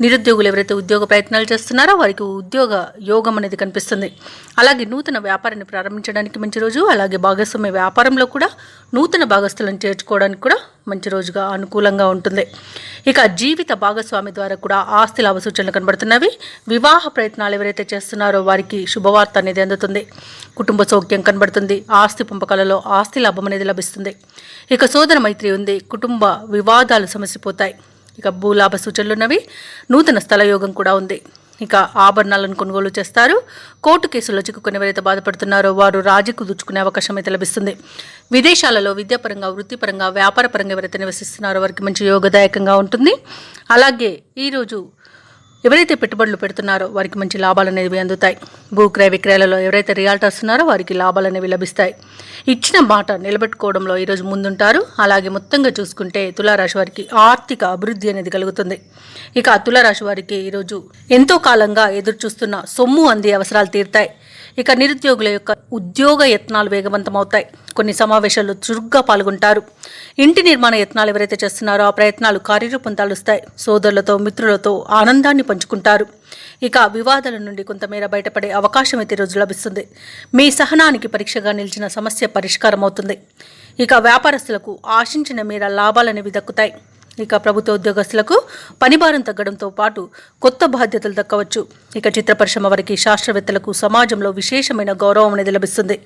నిరుద్యోగులు ఎవరైతే ఉద్యోగ ప్రయత్నాలు చేస్తున్నారో వారికి ఉద్యోగ యోగం అనేది కనిపిస్తుంది. అలాగే నూతన వ్యాపారాన్ని ప్రారంభించడానికి మంచి రోజు. అలాగే భాగస్వామ్య వ్యాపారంలో కూడా నూతన భాగస్తులను చేర్చుకోవడానికి కూడా మంచి రోజుగా అనుకూలంగా ఉంటుంది. ఇక జీవిత భాగస్వామి ద్వారా కూడా ఆస్తి లాభ సూచనలు కనబడుతున్నవి. వివాహ ప్రయత్నాలు ఎవరైతే చేస్తున్నారో వారికి శుభవార్త అనేది అందుతుంది. కుటుంబ సౌఖ్యం కనబడుతుంది. ఆస్తి పంపకాలలో ఆస్తి లాభం అనేది లభిస్తుంది. ఇక సోదర మైత్రి ఉంది. కుటుంబ వివాదాలు సమసిపోతాయి. ఇక భూలాభ సూచనలు ఉన్నవి. నూతన స్థల యోగం కూడా ఉంది. ఇక ఆభరణాలను కొనుగోలు చేస్తారు. కోర్టు కేసుల్లో చిక్కుకుని ఎవరైతే బాధపడుతున్నారో వారు రాజీ కుదుర్చుకునే అవకాశం అయితే లభిస్తుంది. విదేశాలలో విద్యాపరంగా, వృత్తిపరంగా, వ్యాపారపరంగా ఎవరైతే నివసిస్తున్నారో వారికి మంచి యోగదాయకంగా ఉంటుంది. అలాగే ఈరోజు ఎవరైతే పెట్టుబడులు పెడుతున్నారో వారికి మంచి లాభాలు అనేవి అందుతాయి. భూక్రయ విక్రయాలలో ఎవరైతే రియాల్టర్స్ ఉన్నారో వారికి లాభాలు అనేవి లభిస్తాయి. ఇచ్చిన మాట నిలబెట్టుకోవడంలో ఈరోజు ముందుంటారు. అలాగే మొత్తంగా చూసుకుంటే తులారాశి వారికి ఆర్థిక అభివృద్ధి అనేది కలుగుతుంది. ఇక తులారాశి వారికి ఈరోజు ఎంతో కాలంగా ఎదురు చూస్తున్న సొమ్ము అంది అవసరాలు తీరుతాయి. ఇక నిరుద్యోగుల యొక్క ఉద్యోగ యత్నాలు వేగవంతమవుతాయి. కొన్ని సమావేశాల్లో చురుగ్గా పాల్గొంటారు. ఇంటి నిర్మాణ యత్నాలు ఎవరైతే చేస్తున్నారో ఆ ప్రయత్నాలు కార్యరూపం దాలుస్తాయి. సోదరులతో, మిత్రులతో ఆనందాన్ని పంచుకుంటారు. ఇక వివాదాల నుండి కొంతమేర బయటపడే అవకాశం అయితే రోజు లభిస్తుంది. మీ సహనానికి పరీక్షగా నిలిచిన సమస్య పరిష్కారం అవుతుంది. ఇక వ్యాపారస్తులకు ఆశించిన మేర లాభాలనేవి దక్కుతాయి. ఇక ప్రభుత్వ ఉద్యోగస్తులకు పనిభారం తగ్గడంతో పాటు కొత్త బాధ్యతలు దక్కవచ్చు. ఇక చిత్ర పరిశ్రమ వారికి, శాస్త్రవేత్తలకు సమాజంలో విశేషమైన గౌరవం అనేది లభిస్తుంది.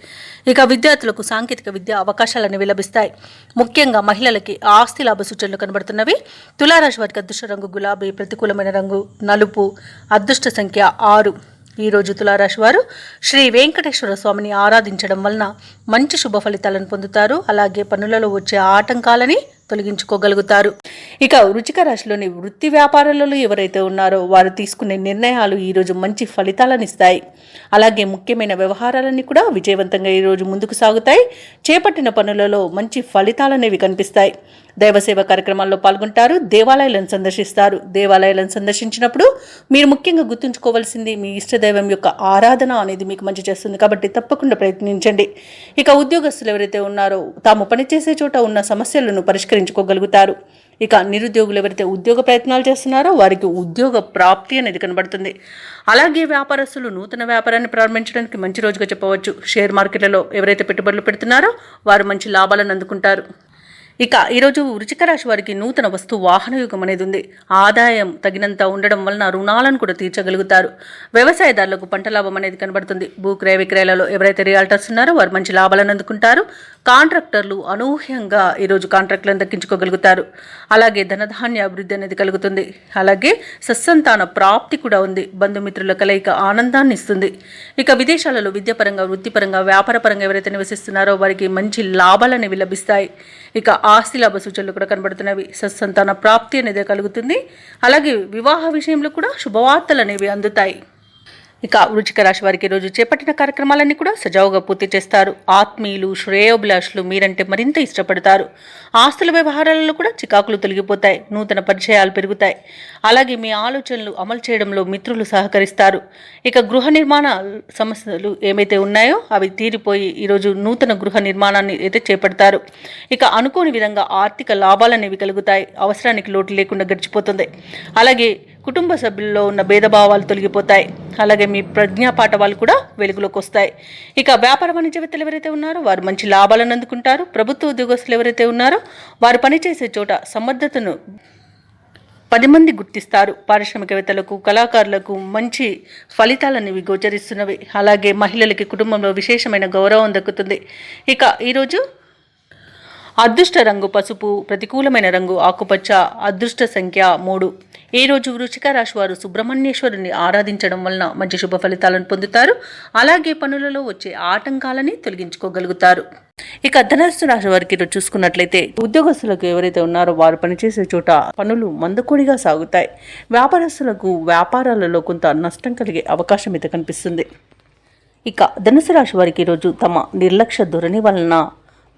ఇక విద్యార్థులకు సాంకేతిక విద్య అవకాశాలు అనేవి లభిస్తాయి. ముఖ్యంగా మహిళలకి ఆస్తి లాభ సూచనలు కనబడుతున్నవి. తులారాశి వారికి అదృష్ట రంగు గులాబీ, ప్రతికూలమైన రంగు నలుపు, అదృష్ట సంఖ్య 6. ఈరోజు తులారాశి వారు శ్రీ వెంకటేశ్వర స్వామిని ఆరాధించడం వలన మంచి శుభ ఫలితాలను పొందుతారు. అలాగే పనులలో వచ్చే ఆటంకాలని తొలగించుకోగలుగుతారు. ఇక వృశ్చిక రాశిలోని వృత్తి వ్యాపారాలలో ఎవరైతే ఉన్నారో వారు తీసుకునే నిర్ణయాలు ఈరోజు మంచి ఫలితాలను ఇస్తాయి. అలాగే ముఖ్యమైన వ్యవహారాలన్నీ కూడా విజయవంతంగా ఈరోజు ముందుకు సాగుతాయి. చేపట్టిన పనులలో మంచి ఫలితాలనేవి కనిపిస్తాయి. దైవసేవ కార్యక్రమాల్లో పాల్గొంటారు. దేవాలయాలను సందర్శిస్తారు. దేవాలయాలను సందర్శించినప్పుడు మీరు ముఖ్యంగా గుర్తుంచుకోవాల్సింది మీ ఇష్టదైవం యొక్క ఆరాధన అనేది మీకు మంచి చేస్తుంది కాబట్టి తప్పకుండా ప్రయత్నించండి. ఇక ఉద్యోగస్తులు ఎవరైతే ఉన్నారో తాము పనిచేసే చోట ఉన్న సమస్యలను పరిష్కరించుకోగలుగుతారు. ఇక నిరుద్యోగులు ఎవరైతే ఉద్యోగ ప్రయత్నాలు చేస్తున్నారో వారికి ఉద్యోగ ప్రాప్తి అనేది కనబడుతుంది. అలాగే వ్యాపారస్తులు నూతన వ్యాపారాన్ని ప్రారంభించడానికి మంచి రోజుగా చెప్పవచ్చు. షేర్ మార్కెట్లలో ఎవరైతే పెట్టుబడులు పెడుతున్నారో వారు మంచి లాభాలను అందుకుంటారు. ఇక ఈరోజు వృశ్చిక రాశి వారికి నూతన వస్తు వాహన యుగం అనేది ఉంది. ఆదాయం తగినంత ఉండడం వలన రుణాలను కూడా తీర్చగలుగుతారు. వ్యవసాయదారులకు పంట లాభం అనేది కనబడుతుంది. భూక్రయ విక్రయాలలో ఎవరైతే రియాల్టర్స్ ఉన్నారో వారు మంచి లాభాలను అందుకుంటారు. కాంట్రాక్టర్లు అనూహ్యంగా ఈరోజు కాంట్రాక్టులను దక్కించుకోగలుగుతారు. అలాగే ధనధాన్య అభివృద్ధి అనేది కలుగుతుంది. అలాగే సత్సంతాన ప్రాప్తి కూడా ఉంది. బంధుమిత్రుల కలయిక ఆనందాన్ని ఇస్తుంది. ఇక విదేశాలలో విద్యాపరంగా, వృత్తిపరంగా, వ్యాపారపరంగా ఎవరైతే నివసిస్తున్నారో వారికి మంచి లాభాలు అనేవి లభిస్తాయి. ఇక ఆస్తి లాభ సూచనలు కూడా కనబడుతున్నవి. సత్సంతాన ప్రాప్తి అనేది కలుగుతుంది. అలాగే వివాహ విషయంలో కూడా శుభవార్తలు అనేవి అందుతాయి. ఇక వృశ్చిక రాశి వారికి ఈరోజు చేపట్టిన కార్యక్రమాలన్నీ కూడా సజావుగా పూర్తి చేస్తారు. ఆత్మీయులు, శ్రేయోభిలాషులు మీరంటే మరింత ఇష్టపడతారు. ఆస్తుల వ్యవహారాలలో కూడా చికాకులు తొలగిపోతాయి. నూతన పరిచయాలు పెరుగుతాయి. అలాగే మీ ఆలోచనలు అమలు చేయడంలో మిత్రులు సహకరిస్తారు. ఇక గృహ నిర్మాణ సమస్యలు ఏమైతే ఉన్నాయో అవి తీరిపోయి ఈరోజు నూతన గృహ నిర్మాణాన్ని అయితే చేపడతారు. ఇక అనుకోని విధంగా ఆర్థిక లాభాలు అనేవి కలుగుతాయి. అవసరానికి లోటు లేకుండా గడిచిపోతుంది. అలాగే కుటుంబ సభ్యుల్లో ఉన్న భేదభావాలు తొలగిపోతాయి. అలాగే మీ ప్రజ్ఞాపాఠవాలు కూడా వెలుగులోకి వస్తాయి. ఇక వ్యాపార వాణిజ్యవేత్తలు ఎవరైతే ఉన్నారో వారు మంచి లాభాలను అందుకుంటారు. ప్రభుత్వ ఉద్యోగస్తులు ఎవరైతే ఉన్నారో వారు పనిచేసే చోట సమర్థతను 10 మంది గుర్తిస్తారు. పారిశ్రామికవేత్తలకు, కళాకారులకు మంచి ఫలితాలనేవి గోచరిస్తున్నవి. అలాగే మహిళలకి కుటుంబంలో విశేషమైన గౌరవం దక్కుతుంది. ఇక ఈరోజు అదృష్ట రంగు పసుపు, ప్రతికూలమైన రంగు ఆకుపచ్చ, అదృష్ట సంఖ్య 3. ఈ రోజు వృశ్చిక రాశి వారు సుబ్రహ్మణ్యేశ్వరుని ఆరాధించడం వలన మంచి శుభ ఫలితాలను పొందుతారు. అలాగే పనులలో వచ్చే ఆటంకాలని తొలగించుకోగలుగుతారు. ఇక ధనస్సు రాశి వారికి ఈరోజు చూసుకున్నట్లయితే ఉద్యోగస్తులకు ఎవరైతే ఉన్నారో వారు పనిచేసే చోట పనులు మందకొడిగా సాగుతాయి. వ్యాపారస్తులకు వ్యాపారాలలో కొంత నష్టం కలిగే అవకాశం అయితే కనిపిస్తుంది. ఇక ధనుసు రాశి వారికి ఈరోజు తమ నిర్లక్ష్య ధోరణి వలన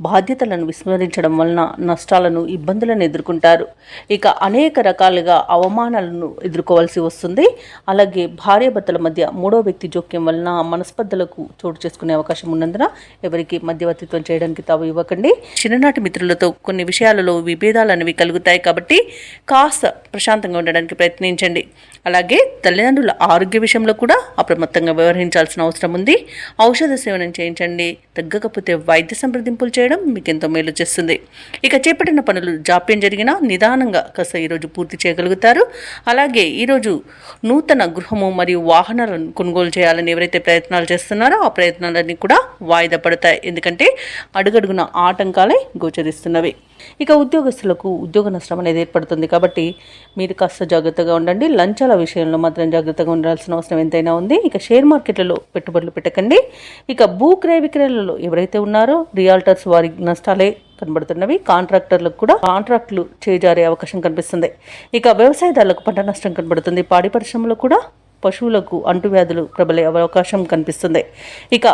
బాధ్యతలను విస్మరించడం వలన నష్టాలను, ఇబ్బందులను ఎదుర్కొంటారు. ఇక అనేక రకాలుగా అవమానాలను ఎదుర్కోవాల్సి వస్తుంది. అలాగే భార్యాభర్తల మధ్య మూడో వ్యక్తి జోక్యం వలన మనస్పర్ధలకు చోటు చేసుకునే అవకాశం ఉన్నందున ఎవరికి మధ్యవర్తిత్వం చేయడానికి తావు ఇవ్వకండి. చిన్ననాటి మిత్రులతో కొన్ని విషయాలలో విభేదాలు అనేవి కలుగుతాయి కాబట్టి కాస్త ప్రశాంతంగా ఉండడానికి ప్రయత్నించండి. అలాగే తల్లిదండ్రుల ఆరోగ్య విషయంలో కూడా అప్రమత్తంగా వ్యవహరించాల్సిన అవసరం ఉంది. ఔషధ సేవనం చేయించండి. తగ్గకపోతే వైద్య సంప్రదింపులు చేయడం మీకు ఎంతో మేలు చేస్తుంది. ఇక చేపట్టిన పనులు జాప్యం జరిగినా నిదానంగా కాస్త ఈరోజు పూర్తి చేయగలుగుతారు. అలాగే ఈరోజు నూతన గృహము మరియు వాహనాలను కొనుగోలు చేయాలని ఎవరైతే ప్రయత్నాలు చేస్తున్నారో ఆ ప్రయత్నాలన్నీ కూడా వాయిదా పడతాయి. ఎందుకంటే అడుగడుగున ఆటంకాలే గోచరిస్తున్నవి. ఇక ఉద్యోగస్తులకు ఉద్యోగ నష్టం అనేది ఏర్పడుతుంది కాబట్టి మీరు కాస్త జాగ్రత్తగా ఉండండి. లంచాల విషయంలో మాత్రం జాగ్రత్తగా ఉండాల్సిన అవసరం ఎంతైనా ఉంది. ఇక షేర్ మార్కెట్లలో పెట్టుబడులు పెట్టకండి. ఇక భూక్రయ విక్రయాలలో ఎవరైతే ఉన్నారో రియాల్టర్స్ వారి నష్టాలే కనబడుతున్నవి. కాంట్రాక్టర్లకు కూడా కాంట్రాక్టులు చేజారే అవకాశం కనిపిస్తుంది. ఇక వ్యవసాయదారులకు పంట నష్టం కనబడుతుంది. పాడి పరిశ్రమలో కూడా పశువులకు అంటువ్యాధులు ప్రబలే అవకాశం కనిపిస్తుంది. ఇక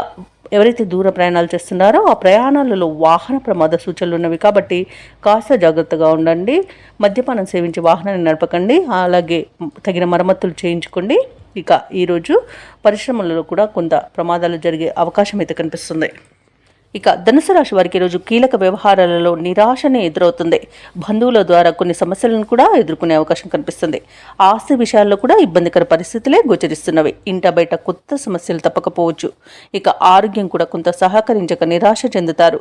ఎవరైతే దూర ప్రయాణాలు చేస్తున్నారో ఆ ప్రయాణాలలో వాహన ప్రమాద సూచనలు ఉన్నవి కాబట్టి కాస్త జాగ్రత్తగా ఉండండి. మద్యపానం సేవించి వాహనాన్ని నడపకండి. అలాగే తగిన మరమ్మతులు చేయించుకోండి. ఇక ఈరోజు పరిశ్రమలలో కూడా కొంత ప్రమాదాలు జరిగే అవకాశం అయితే కనిపిస్తుంది. ఇక ధనుసు రాశి వారికి ఈరోజు కీలక వ్యవహారాలలో నిరాశనే ఎదురవుతుంది. బంధువుల ద్వారా కొన్ని సమస్యలను కూడా ఎదుర్కొనే అవకాశం కనిపిస్తుంది. ఆస్తి విషయాల్లో కూడా ఇబ్బందికర పరిస్థితులే గోచరిస్తున్నవి. ఇంట బయట కొత్త సమస్యలు తప్పకపోవచ్చు. ఇక ఆరోగ్యం కూడా కొంత సహకరించక నిరాశ చెందుతారు.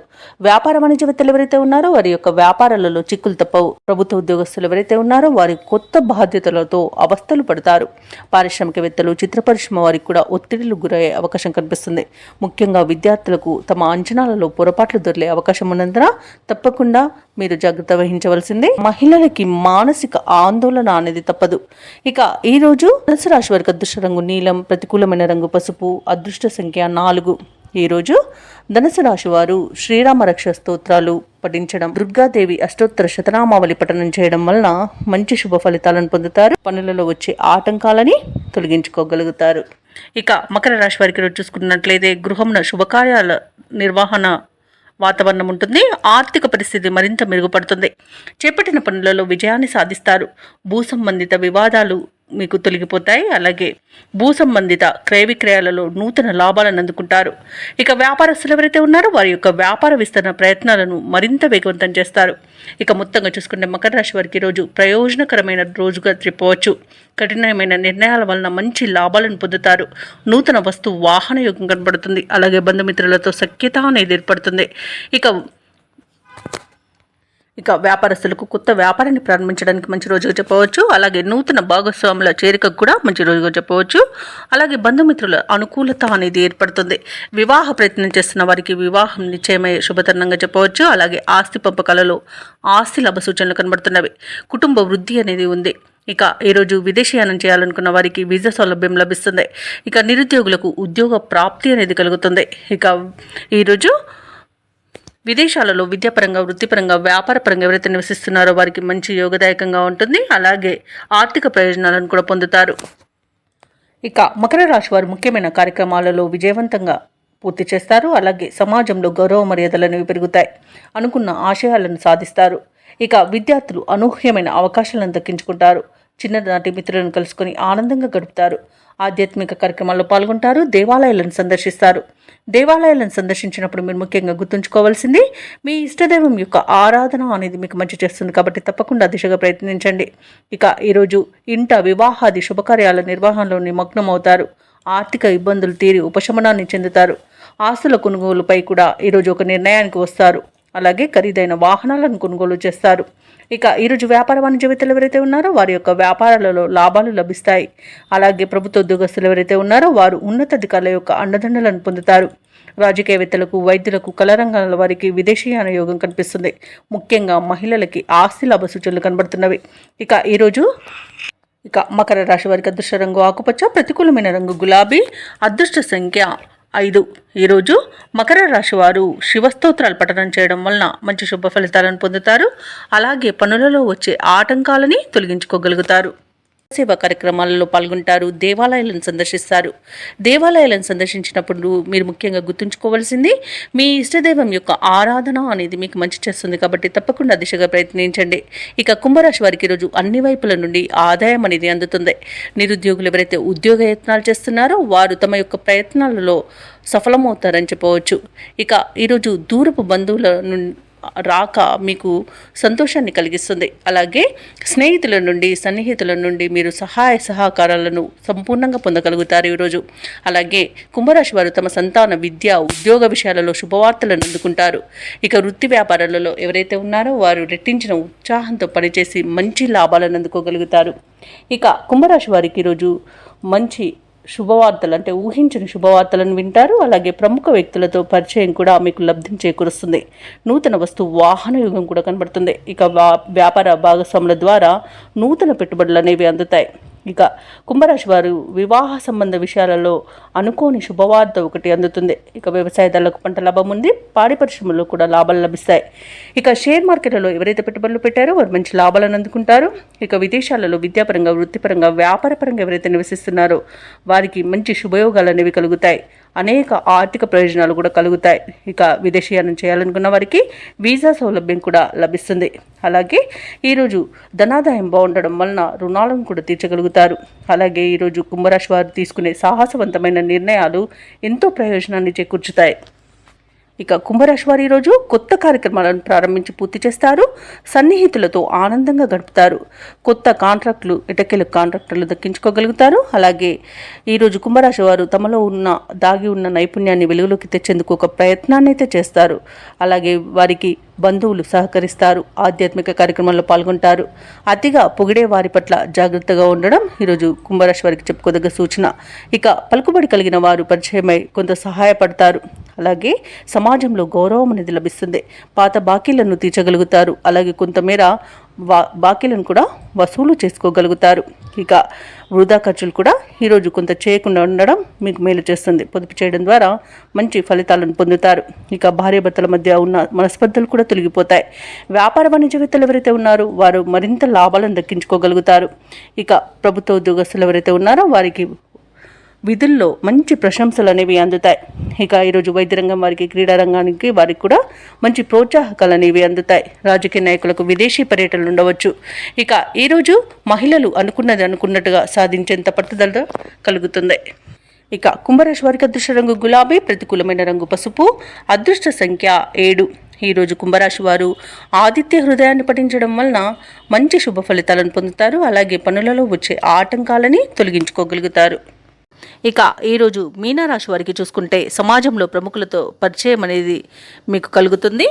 వ్యాపార వాణిజ్యవేత్తలు ఎవరైతే ఉన్నారో వారి యొక్క వ్యాపారాలలో చిక్కులు తప్పవు. ప్రభుత్వ ఉద్యోగస్తులు ఎవరైతే ఉన్నారో వారి కొత్త బాధ్యతలతో అవస్థలు పడతారు. పారిశ్రామికవేత్తలు, చిత్ర పరిశ్రమ వారికి కూడా ఒత్తిడిలు గురయ్యే అవకాశం కనిపిస్తుంది. ముఖ్యంగా విద్యార్థులకు తమ అంచనాలలో పొరపాట్లు దొరికే అవకాశం ఉన్నందున తప్పకుండా మీరు జాగ్రత్త వహించవలసిందే. మహిళలకి మానసిక ఆందోళన అనేది తప్పదు. ఇక ఈ రోజు ధనుసు రాశి వారికి అదృష్ట రంగు నీలం, ప్రతికూలమైన రంగు పసుపు, అదృష్ట సంఖ్య 4. ఈరోజు ధనుసు రాశి వారు శ్రీరామ రక్ష స్తోత్రాలు పఠించడం, దుర్గాదేవి అష్టోత్తర శతనామావళి పఠనం చేయడం వలన మంచి శుభ ఫలితాలను పొందుతారు. పనులలో వచ్చే ఆటంకాలని తొలగించుకోగలుగుతారు. ఇక మకర రాశి వారికి రోజు చూసుకున్నట్లయితే గృహంలో శుభకార్యాల నిర్వహణ వాతావరణం ఉంటుంది. ఆర్థిక పరిస్థితి మరింత మెరుగుపడుతుంది. చేపట్టిన పనులలో విజయాన్ని సాధిస్తారు. భూ సంబంధిత వివాదాలు మీకు తొలగిపోతాయి. అలాగే భూ సంబంధిత క్రయ విక్రయాలలో నూతన లాభాలను అందుకుంటారు. ఇక వ్యాపారస్తులు ఎవరైతే ఉన్నారో వారి యొక్క వ్యాపార విస్తరణ ప్రయత్నాలను మరింత వేగవంతం చేస్తారు. ఇక మొత్తంగా చూసుకుంటే మకర రాశి వారికి రోజు ప్రయోజనకరమైన రోజుగా చెప్పవచ్చు. కఠినమైన నిర్ణయాల వలన మంచి లాభాలను పొందుతారు. నూతన వస్తు వాహన యోగం కనబడుతుంది. అలాగే బంధుమిత్రులతో సఖ్యత అనేది ఏర్పడుతుంది. ఇక ఇక వ్యాపారస్తులకు కొత్త వ్యాపారాన్ని ప్రారంభించడానికి మంచి రోజుగా చెప్పవచ్చు. అలాగే నూతన భాగస్వాముల చేరికకు కూడా మంచి రోజుగా చెప్పవచ్చు. అలాగే బంధుమిత్రుల అనుకూలత అనేది ఏర్పడుతుంది. వివాహ ప్రయత్నం చేస్తున్న వారికి వివాహం నిశ్చయమయ్యే శుభతరుణంగా చెప్పవచ్చు. అలాగే ఆస్తి పంపకాలలో ఆస్తి లాభ సూచనలు కనబడుతున్నవి. కుటుంబ వృద్ధి అనేది ఉంది. ఇక ఈరోజు విదేశీయానం చేయాలనుకున్న వారికి వీసా సౌలభ్యం లభిస్తుంది. ఇక నిరుద్యోగులకు ఉద్యోగ ప్రాప్తి అనేది కలుగుతుంది. ఇక ఈరోజు విదేశాలలో విద్యాపరంగా, వృత్తిపరంగా, వ్యాపారపరంగా ఎవరైతే నివసిస్తున్నారో వారికి మంచి యోగదాయకంగా ఉంటుంది. అలాగే ఆర్థిక ప్రయోజనాలను కూడా పొందుతారు. ఇక మకర రాశి వారు ముఖ్యమైన కార్యక్రమాలలో విజయవంతంగా పూర్తి చేస్తారు. అలాగే సమాజంలో గౌరవ మర్యాదలు అనేవి పెరుగుతాయి. అనుకున్న ఆశయాలను సాధిస్తారు. ఇక విద్యార్థులు అనూహ్యమైన అవకాశాలను దక్కించుకుంటారు. చిన్ననాటి మిత్రులను కలుసుకొని ఆనందంగా గడుపుతారు. ఆధ్యాత్మిక కార్యక్రమాల్లో పాల్గొంటారు. దేవాలయాలను సందర్శిస్తారు. దేవాలయాలను సందర్శించినప్పుడు మీరు ముఖ్యంగా గుర్తుంచుకోవాల్సింది మీ ఇష్టదైవం యొక్క ఆరాధన అనేది మీకు మంచి చేస్తుంది. కాబట్టి తప్పకుండా దిశగా ప్రయత్నించండి. ఇక ఈరోజు ఇంట వివాహాది శుభకార్యాల నిర్వహణలో నిమగ్నమవుతారు. ఆర్థిక ఇబ్బందులు తీరి ఉపశమనాన్ని చెందుతారు. ఆస్తుల కొనుగోలుపై కూడా ఈరోజు ఒక నిర్ణయానికి వస్తారు. అలాగే ఖరీదైన వాహనాలను కొనుగోలు చేస్తారు. ఇక ఈరోజు వ్యాపార వాణిజ్యవేత్తలు ఎవరైతే ఉన్నారో వారి యొక్క వ్యాపారాలలో లాభాలు లభిస్తాయి. అలాగే ప్రభుత్వ ఉద్యోగస్తులు ఎవరైతే ఉన్నారో వారు ఉన్నతాధికారుల యొక్క అండదండలను పొందుతారు. రాజకీయవేత్తలకు, వైద్యులకు, కళారంగాల వారికి విదేశీయాన యోగం కనిపిస్తుంది. ముఖ్యంగా మహిళలకి ఆస్తి లాభ సూచనలు కనబడుతున్నవి. ఇక మకర రాశి వారికి అదృష్ట రంగు ఆకుపచ్చ, ప్రతికూలమైన రంగు గులాబీ, అదృష్ట సంఖ్య 5. ఈరోజు మకర రాశి వారు శివస్తోత్రాలు పఠనం చేయడం వలన మంచి శుభ ఫలితాలను పొందుతారు. అలాగే పనులలో వచ్చే ఆటంకాలని తొలగించుకోగలుగుతారు. సేవా కార్యక్రమాలలో పాల్గొంటారు. దేవాలయాలను సందర్శిస్తారు. దేవాలయాలను సందర్శించినప్పుడు మీరు ముఖ్యంగా గుర్తుంచుకోవాల్సింది మీ ఇష్టదైవం యొక్క ఆరాధన అనేది మీకు మంచి చేస్తుంది. కాబట్టి తప్పకుండా దిశగా ప్రయత్నించండి. ఇక కుంభరాశి వారికి ఈరోజు అన్ని వైపుల నుండి ఆదాయం అనేది అందుతుంది. నిరుద్యోగులు ఎవరైతే ఉద్యోగ యత్నాలు చేస్తున్నారో వారు తమ యొక్క ప్రయత్నాలలో సఫలమవుతారని చెప్పవచ్చు. ఇక ఈరోజు దూరపు బంధువుల రాక మీకు సంతోషాన్ని కలిగిస్తుంది. అలాగే స్నేహితుల నుండి, సన్నిహితుల నుండి మీరు సహాయ సహకారాలను సంపూర్ణంగా పొందగలుగుతారు ఈరోజు. అలాగే కుంభరాశి వారు తమ సంతాన, విద్య, ఉద్యోగ విషయాలలో శుభవార్తలను అందుకుంటారు. ఇక వృత్తి వ్యాపారాలలో ఎవరైతే ఉన్నారో వారు రెట్టించిన ఉత్సాహంతో పనిచేసి మంచి లాభాలను అందుకోగలుగుతారు. ఇక కుంభరాశి వారికి ఈరోజు మంచి శుభవార్తలు అంటే ఊహించని శుభవార్తలను వింటారు. అలాగే ప్రముఖ వ్యక్తులతో పరిచయం కూడా మీకు లబ్ధిని చేకూరుస్తుంది. నూతన వస్తు వాహన యుగం కూడా కనబడుతుంది. ఇక వ్యాపార భాగస్వాముల ద్వారా నూతన పెట్టుబడులు అనేవి అందుతాయి. ఇక కుంభరాశి వారు వివాహ సంబంధ విషయాలలో అనుకోని శుభవార్త ఒకటి అందుతుంది. ఇక వ్యవసాయదారులకు పంట లాభం ఉంది. పాడి పరిశ్రమలో కూడా లాభాలు లభిస్తాయి. ఇక షేర్ మార్కెట్లలో ఎవరైతే పెట్టుబడులు పెట్టారో వారు మంచి లాభాలను అందుకుంటారు. ఇక విదేశాలలో విద్యాపరంగా, వృత్తిపరంగా, వ్యాపారపరంగా ఎవరైతే నివసిస్తున్నారో వారికి మంచి శుభయోగాలు అనేవి కలుగుతాయి. అనేక ఆర్థిక ప్రయోజనాలు కూడా కలుగుతాయి. ఇక విదేశీయానం చేయాలనుకున్న వారికి వీసా సౌలభ్యం కూడా లభిస్తుంది. అలాగే ఈరోజు ధనాదాయం బాగుండడం వలన రుణాలను కూడా తీర్చగలుగుతారు. అలాగే ఈరోజు కుంభరాశి వారు తీసుకునే సాహసవంతమైన నిర్ణయాలు ఎంతో ప్రయోజనాన్ని చేకూర్చుతాయి. ఇక కుంభరాశి వారు ఈరోజు కొత్త కార్యక్రమాలను ప్రారంభించి పూర్తి చేస్తారు. సన్నిహితులతో ఆనందంగా గడుపుతారు. కొత్త కాంట్రాక్టులు, ఎటకెలు కాంట్రాక్టులు దక్కించుకోగలుగుతారు. అలాగే ఈరోజు కుంభరాశి వారు తమలో దాగి ఉన్న నైపుణ్యాన్ని వెలుగులోకి తెచ్చేందుకు ఒక ప్రయత్నాన్ని అయితే చేస్తారు. అలాగే వారికి బంధువులు సహకరిస్తారు. ఆధ్యాత్మిక కార్యక్రమాల్లో పాల్గొంటారు. అతిగా పొగిడే వారి పట్ల జాగ్రత్తగా ఉండడం ఈరోజు కుంభరాశి వారికి చెప్పుకోదగ్గ సూచన. ఇక పలుకుబడి కలిగిన వారు పరిచయమై కొంత సహాయపడతారు. అలాగే సమాజంలో గౌరవం అనేది లభిస్తుంది. పాత బాకీలను తీర్చగలుగుతారు. అలాగే కొంతమేర బాకీలను కూడా వసూలు చేసుకోగలుగుతారు. ఇక వృధా ఖర్చులు కూడా ఈరోజు కొంత చేయకుండా ఉండడం మీకు మేలు చేస్తుంది. పొదుపు చేయడం ద్వారా మంచి ఫలితాలను పొందుతారు. ఇక భార్యాభర్తల మధ్య ఉన్న మనస్పర్ధలు కూడా తొలగిపోతాయి. వ్యాపార వాణిజ్యవేత్తలు ఎవరైతే ఉన్నారో వారు మరింత లాభాలను దక్కించుకోగలుగుతారు. ఇక ప్రభుత్వ ఉద్యోగస్తులు ఎవరైతే ఉన్నారో వారికి విధుల్లో మంచి ప్రశంసలు అనేవి అందుతాయి. ఇక ఈరోజు వైద్య రంగం వారికి, క్రీడా రంగానికి వారికి కూడా మంచి ప్రోత్సాహకాలు అనేవి అందుతాయి. రాజకీయ నాయకులకు విదేశీ పర్యటనలు ఉండవచ్చు. ఇక ఈరోజు మహిళలు అనుకున్నది అనుకున్నట్టుగా సాధించేంత పట్టుదల కలుగుతుంది. ఇక కుంభరాశి వారికి అదృష్ట రంగు గులాబీ, ప్రతికూలమైన రంగు పసుపు, అదృష్ట సంఖ్య 7. ఈరోజు కుంభరాశి వారు ఆదిత్య హృదయాన్ని పఠించడం వలన మంచి శుభ ఫలితాలను పొందుతారు. అలాగే పనులలో వచ్చే ఆటంకాలని తొలగించుకోగలుగుతారు. ఇక ఈరోజు మీనరాశి వారికి చూసుకుంటే సమాజంలో ప్రముఖులతో పరిచయం అనేది మీకు కలుగుతుంది.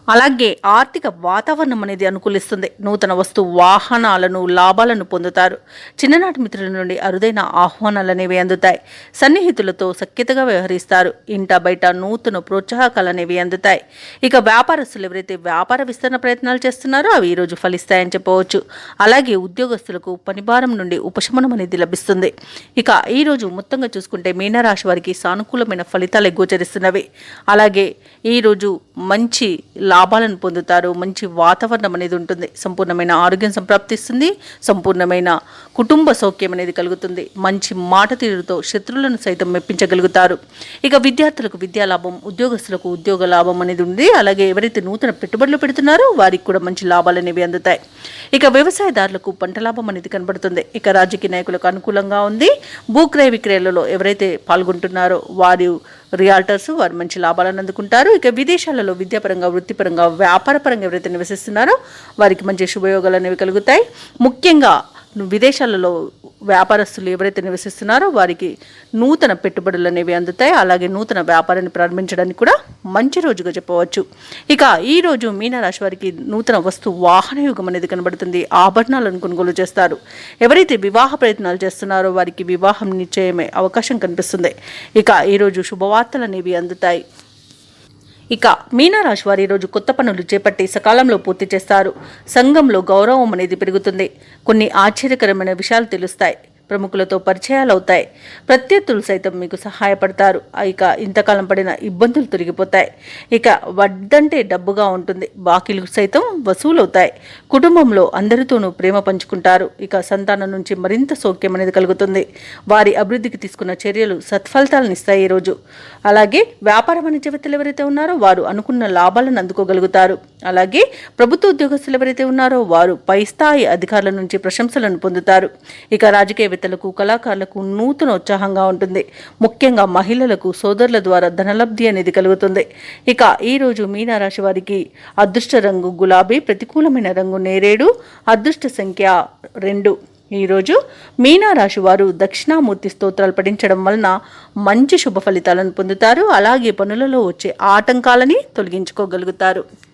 అలాగే ఆర్థిక వాతావరణం అనేది అనుకూలిస్తుంది. నూతన వస్తు వాహనాలను లాభాలను పొందుతారు. చిన్ననాటి మిత్రుల నుండి అరుదైన ఆహ్వానాలు అనేవి అందుతాయి. సన్నిహితులతో సఖ్యతగా వ్యవహరిస్తారు. ఇంట బయట నూతన ప్రోత్సాహకాలు అనేవి అందుతాయి. ఇక వ్యాపారస్తులు ఎవరైతే వ్యాపార విస్తరణ ప్రయత్నాలు చేస్తున్నారో అవి ఈరోజు ఫలిస్తాయని చెప్పవచ్చు. అలాగే ఉద్యోగస్తులకు పనిభారం నుండి ఉపశమనం అనేది లభిస్తుంది. ఇక ఈరోజు మొత్తంగా చూసుకుంటే మీనరాశి వారికి సానుకూలమైన ఫలితాలు గోచరిస్తున్నవి. అలాగే ఈరోజు మంచి లాభాలను పొందుతారు. మంచి వాతావరణం అనేది ఉంటుంది. సంపూర్ణమైన ఆరోగ్యం సంప్రాప్తిస్తుంది. సంపూర్ణమైన కుటుంబ సౌఖ్యం అనేది కలుగుతుంది. మంచి మాట తీరుతో శత్రువులను సైతం మెప్పించగలుగుతారు. ఇక విద్యార్థులకు విద్యాలాభం, ఉద్యోగస్తులకు ఉద్యోగ లాభం అనేది ఉంది. అలాగే ఎవరైతే నూతన పెట్టుబడులు పెడుతున్నారో వారికి కూడా మంచి లాభాలు అనేవి అందుతాయి. ఇక వ్యవసాయదారులకు పంట లాభం అనేది కనబడుతుంది. ఇక రాజకీయ నాయకులకు అనుకూలంగా ఉంది. భూక్రయ విక్రయాలలో ఎవరైతే పాల్గొంటున్నారో వారు రియాల్టర్స్ వారు మంచి లాభాలను అందుకుంటారు. ఇక విదేశాలలో విద్యాపరంగా, వృత్తిపరంగా, వ్యాపారపరంగా ఎవరైతే నివసిస్తున్నారో వారికి మంచి శుభయోగాలు అనేవి కలుగుతాయి. ముఖ్యంగా విదేశాలలో వ్యాపారస్తులు ఎవరైతే నివసిస్తున్నారో వారికి నూతన పెట్టుబడులు అనేవి అందుతాయి. అలాగే నూతన వ్యాపారాన్ని ప్రారంభించడానికి కూడా మంచి రోజుగా చెప్పవచ్చు. ఇక ఈరోజు మీనరాశి వారికి నూతన వస్తు వాహన యుగం అనేది కనబడుతుంది. ఆభరణాలను కొనుగోలు చేస్తారు. ఎవరైతే వివాహ ప్రయత్నాలు చేస్తున్నారో వారికి వివాహం నిశ్చయమే అవకాశం కనిపిస్తుంది. ఇక ఈరోజు శుభవార్తలు అనేవి అందుతాయి. ఇక మీనరాశి వారు ఈరోజు కొత్త పనులు చేపట్టి సకాలంలో పూర్తి చేస్తారు. సంఘంలో గౌరవం అనేది పెరుగుతుంది. కొన్ని ఆశ్చర్యకరమైన విషయాలు తెలుస్తాయి. ప్రముఖులతో పరిచయాలు అవుతాయి. ప్రత్యర్థులు సైతం మీకు సహాయపడతారు. ఇక ఇంతకాలం పడిన ఇబ్బందులు తొలగిపోతాయి. ఇక వడ్డంటే డబ్బుగా ఉంటుంది. బాకీలు సైతం వసూలవుతాయి. కుటుంబంలో అందరితోనూ ప్రేమ పంచుకుంటారు. ఇక సంతానం నుంచి మరింత సౌఖ్యం అనేది కలుగుతుంది. వారి అభివృద్ధికి తీసుకున్న చర్యలు సత్ఫలితాలను ఇస్తాయి ఈరోజు. అలాగే వ్యాపార వాణిజ్యవేత్తలు ఎవరైతే ఉన్నారో వారు అనుకున్న లాభాలను అందుకోగలుగుతారు. అలాగే ప్రభుత్వ ఉద్యోగస్తులు ఎవరైతే ఉన్నారో వారు పై స్థాయి అధికారుల నుంచి ప్రశంసలను పొందుతారు. ఇక రాజకీయ కళాకారులకు నూతన ఉత్సాహంగా ఉంటుంది. ముఖ్యంగా మహిళలకు సోదరుల ద్వారా ధనలబ్ధి అనేది కలుగుతుంది. ఇక ఈరోజు మీనరాశి వారికి అదృష్ట రంగు గులాబీ, ప్రతికూలమైన రంగు నేరేడు, అదృష్ట సంఖ్య 2. ఈరోజు మీనరాశి వారు దక్షిణామూర్తి స్తోత్రాలు పఠించడం వలన మంచి శుభ ఫలితాలను పొందుతారు. అలాగే పనులలో వచ్చే ఆటంకాలని తొలగించుకోగలుగుతారు.